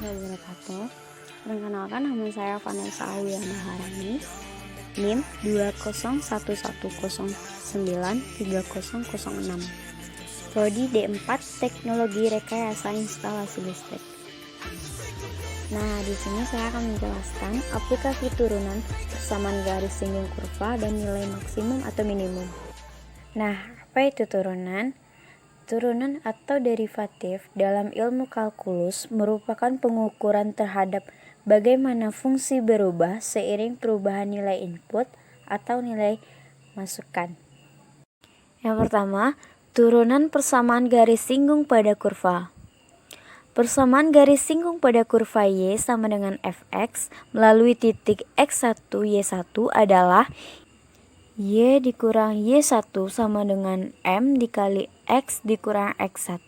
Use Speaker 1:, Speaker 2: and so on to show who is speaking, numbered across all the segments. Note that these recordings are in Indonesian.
Speaker 1: wabarakatuh. Perkenalkan, nama saya Vanessa Aulia Maharani, NIM 20110930006, Prodi D4 Teknologi Rekayasa Instalasi Listrik. Nah, di sini saya akan menjelaskan aplikasi turunan, persamaan garis singgung kurva, dan nilai maksimum atau minimum. Nah, apa itu turunan? Turunan atau derivatif dalam ilmu kalkulus merupakan pengukuran terhadap bagaimana fungsi berubah seiring perubahan nilai input atau nilai masukan. Yang pertama, turunan persamaan garis singgung pada kurva. Persamaan garis singgung pada kurva Y sama dengan Fx melalui titik X1 Y1 adalah Y dikurang Y1 sama dengan M dikali X dikurang X1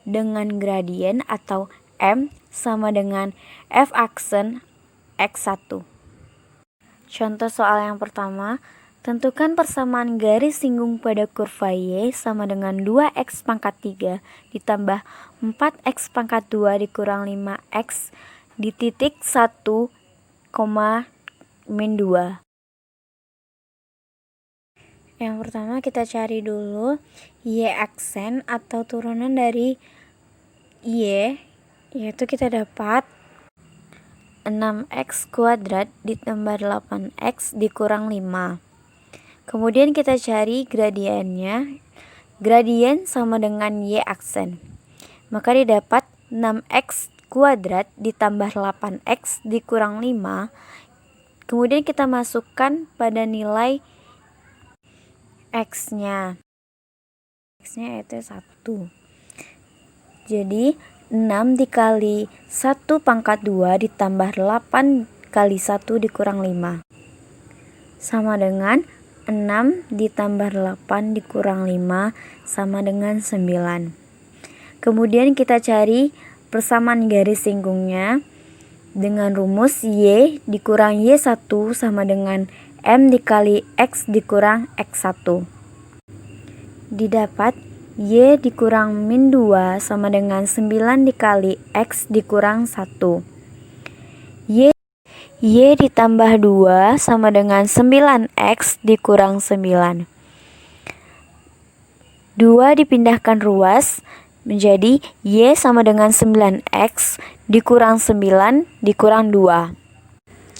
Speaker 1: dengan gradien atau M sama dengan F aksen X1. Contoh soal yang pertama, tentukan persamaan garis singgung pada kurva Y sama dengan 2x pangkat 3 ditambah 4x pangkat 2 dikurang 5x di titik 1, min 2. Yang pertama kita cari dulu Y aksen atau turunan dari Y, yaitu kita dapat 6x kuadrat ditambah 8x dikurang 5. Kemudian kita cari gradiennya. Gradien sama dengan Y aksen. Maka didapat 6x kuadrat ditambah 8x dikurang 5. Kemudian kita masukkan pada nilai X-nya. X-nya yaitu 1. Jadi 6 dikali 1 pangkat 2 ditambah 8 kali 1 dikurang 5 sama dengan 6 ditambah 8 dikurang 5 sama dengan 9. Kemudian kita cari persamaan garis singgungnya dengan rumus Y dikurang Y1 sama dengan M dikali X dikurang X1. Didapat Y dikurang min 2 sama dengan 9 dikali X dikurang 1. Y ditambah 2 sama dengan 9X dikurang 9. 2 dipindahkan ruas menjadi Y sama dengan 9X dikurang 9 dikurang 2.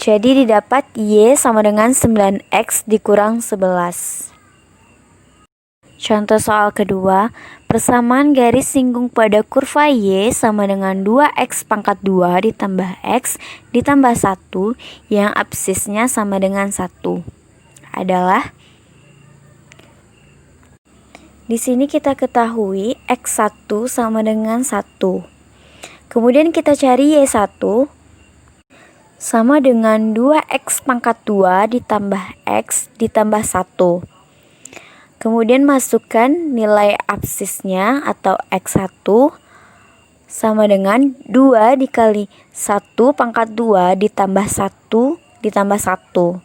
Speaker 1: Jadi didapat Y sama dengan 9X dikurang 11. Contoh soal kedua, persamaan garis singgung pada kurva Y sama dengan 2x pangkat 2 ditambah x ditambah 1 yang absisnya sama dengan 1 adalah, di sini kita ketahui x1 sama dengan 1. Kemudian kita cari Y1 sama dengan 2x pangkat 2 ditambah x ditambah 1. Kemudian masukkan nilai absisnya atau X1 sama dengan 2 dikali 1 pangkat 2 ditambah 1 ditambah 1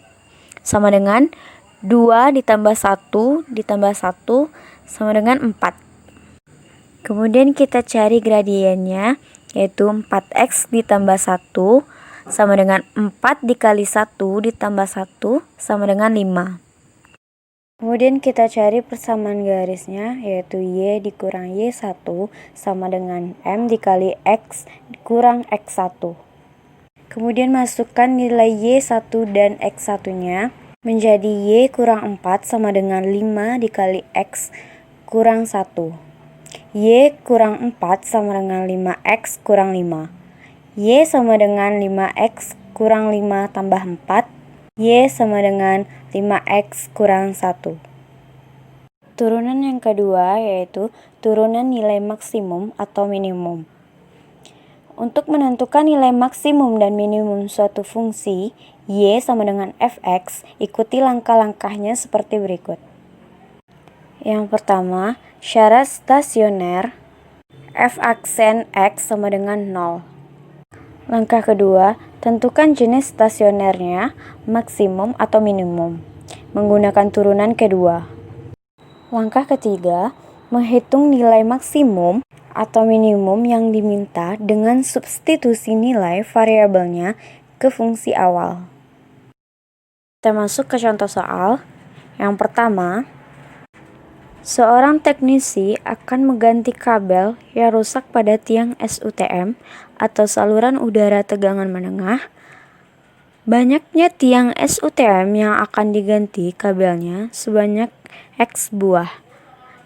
Speaker 1: sama dengan 2 ditambah 1 ditambah 1 sama dengan 4. Kemudian kita cari gradiennya, yaitu 4x ditambah 1 sama dengan 4 dikali 1 ditambah 1 sama dengan 5. Kemudian kita cari persamaan garisnya, yaitu Y dikurang Y1 sama dengan M dikali X dikurang X1. Kemudian masukkan nilai Y1 dan X1-nya menjadi Y kurang 4 sama dengan 5 dikali X kurang 1. Y kurang 4 sama dengan 5X kurang 5. Y sama dengan 5X kurang 5 tambah 4. Y sama dengan 5x kurang 1. Turunan yang kedua yaitu turunan nilai maksimum atau minimum. Untuk menentukan nilai maksimum dan minimum suatu fungsi Y sama dengan Fx, ikuti langkah-langkahnya seperti berikut. Yang pertama, syarat stasioner F aksen X sama dengan 0. Langkah kedua, tentukan jenis stasionernya, maksimum atau minimum. menggunakan turunan kedua. Langkah ketiga, menghitung nilai maksimum atau minimum yang diminta dengan substitusi nilai variabelnya ke fungsi awal. Kita masuk ke contoh soal. Yang pertama, seorang teknisi akan mengganti kabel yang rusak pada tiang SUTM atau saluran udara tegangan menengah. Banyaknya tiang SUTM yang akan diganti kabelnya sebanyak X buah,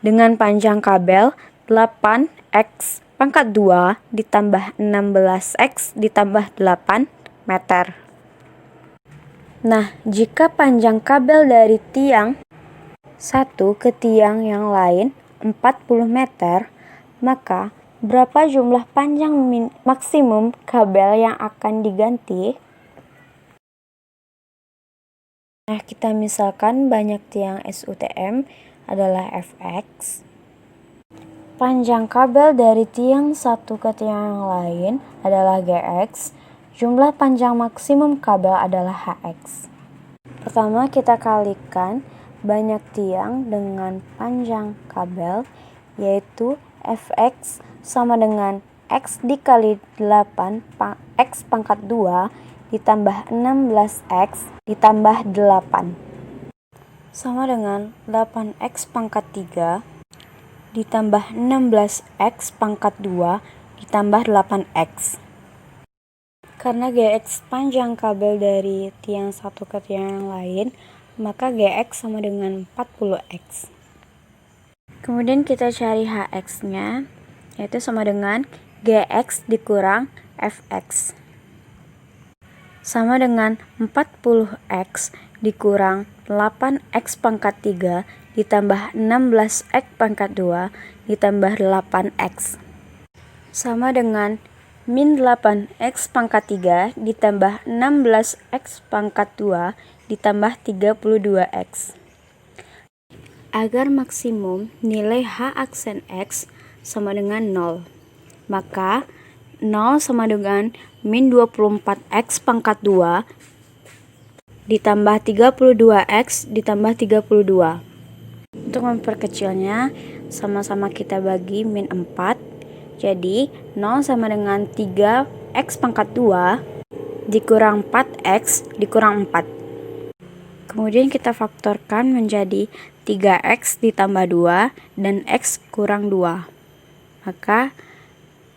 Speaker 1: dengan panjang kabel 8X pangkat 2 ditambah 16X ditambah 8 meter. Nah, jika panjang kabel dari tiang satu ke tiang yang lain 40 meter, maka berapa jumlah panjang maksimum kabel yang akan diganti? Nah, kita misalkan banyak tiang SUTM adalah Fx. Panjang kabel dari tiang satu ke tiang yang lain adalah Gx. Jumlah panjang maksimum kabel adalah Hx. Pertama, kita kalikan banyak tiang dengan panjang kabel, yaitu Fx sama dengan X dikali 8 X pangkat 2 ditambah 16X ditambah 8 sama dengan 8X pangkat 3 ditambah 16X pangkat 2 ditambah 8X. Karena Gx panjang kabel dari tiang satu ke tiang yang lain, maka Gx sama dengan 40X. Kemudian kita cari Hx-nya, yaitu sama dengan Gx dikurang Fx. Sama dengan 40X dikurang 8X pangkat 3 ditambah 16X pangkat 2 ditambah 8X. Sama dengan min 8X pangkat 3 ditambah 16X pangkat 2 ditambah 32X. Agar maksimum nilai H aksen X sama dengan 0, maka 0 sama dengan min 24X pangkat 2 ditambah 32X ditambah 32. Untuk memperkecilnya, sama-sama kita bagi min 4. Jadi 0 sama dengan 3X pangkat 2 dikurang 4X dikurang 4. Kemudian kita faktorkan menjadi 3X ditambah 2 dan X kurang 2. Maka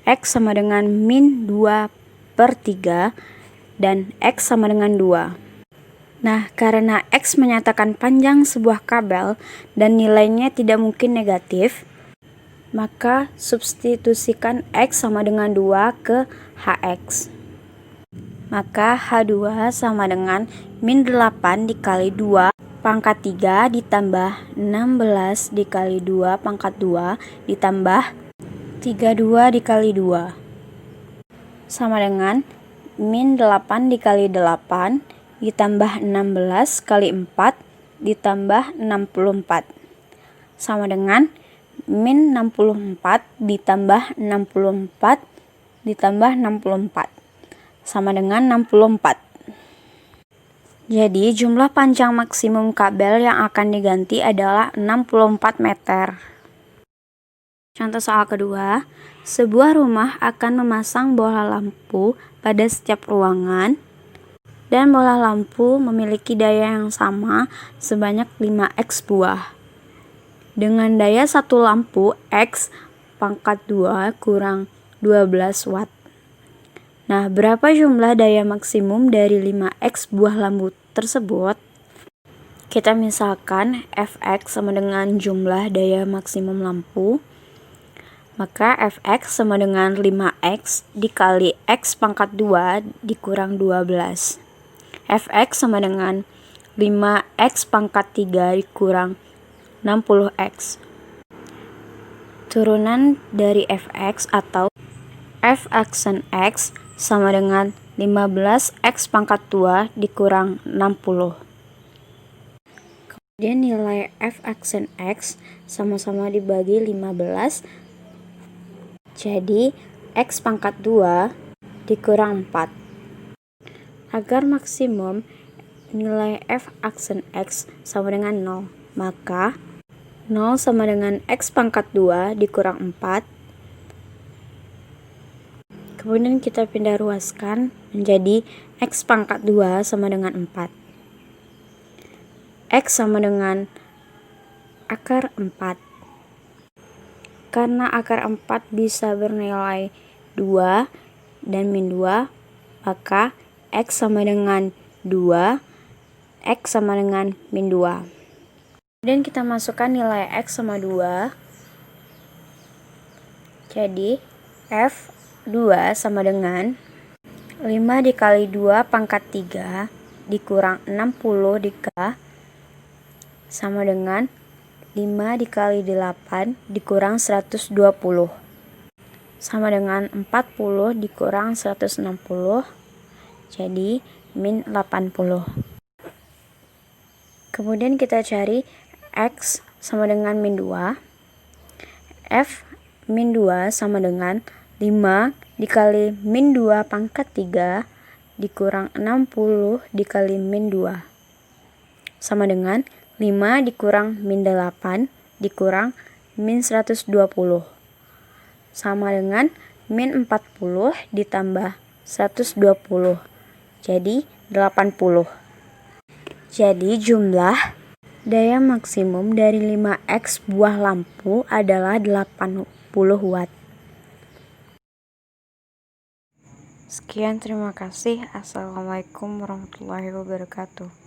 Speaker 1: X sama dengan min 2/3 dan X sama dengan 2. Nah, karena X menyatakan panjang sebuah kabel dan nilainya tidak mungkin negatif, maka substitusikan X sama dengan 2 ke Hx. Maka H2 sama dengan min 8 dikali 2 pangkat 3 ditambah 16 dikali 2 pangkat 2 ditambah 32 dikali 2 sama dengan min 8 dikali 8 ditambah 16 kali 4 ditambah 64 sama dengan min 64 ditambah 64 ditambah 64 sama dengan 64. Jadi jumlah panjang maksimum kabel yang akan diganti adalah 64 meter. Contoh soal kedua, sebuah rumah akan memasang bola lampu pada setiap ruangan dan bola lampu memiliki daya yang sama sebanyak 5X buah. Dengan daya satu lampu X pangkat 2 kurang 12 watt. Nah, berapa jumlah daya maksimum dari 5X buah lampu tersebut? Kita misalkan Fx sama dengan jumlah daya maksimum lampu. Maka Fx sama dengan 5X dikali X pangkat 2 dikurang 12. Fx sama dengan 5X pangkat 3 dikurang 60X. Turunan dari Fx atau F aksen X sama dengan 15X pangkat 2 dikurang 60. Kemudian nilai F aksen X sama-sama dibagi 15. Jadi, X pangkat 2 dikurang 4. Agar maksimum nilai f aksen X sama dengan 0. Maka 0 sama dengan X pangkat 2 dikurang 4. Kemudian kita pindah ruaskan menjadi X pangkat 2 sama dengan 4. X sama dengan akar 4. Karena akar 4 bisa bernilai 2 dan min 2, maka X sama dengan 2, X sama dengan min 2. Kemudian kita masukkan nilai X sama 2. Jadi F 2 sama dengan 5 dikali 2 pangkat 3 dikurang 60 sama dengan 5 dikali 8 dikurang 120 sama dengan 40 dikurang 160, jadi min 80. Kemudian kita cari X sama dengan min 2. F min 2 sama dengan 5 dikali min 2 pangkat 3 dikurang 60 dikali min 2 sama dengan 5 dikurang min 8 dikurang min 120 sama dengan min 40 ditambah 120, jadi 80. Jadi jumlah daya maksimum dari 5X buah lampu adalah 80 watt. Sekian, terima kasih. Assalamualaikum warahmatullahi wabarakatuh.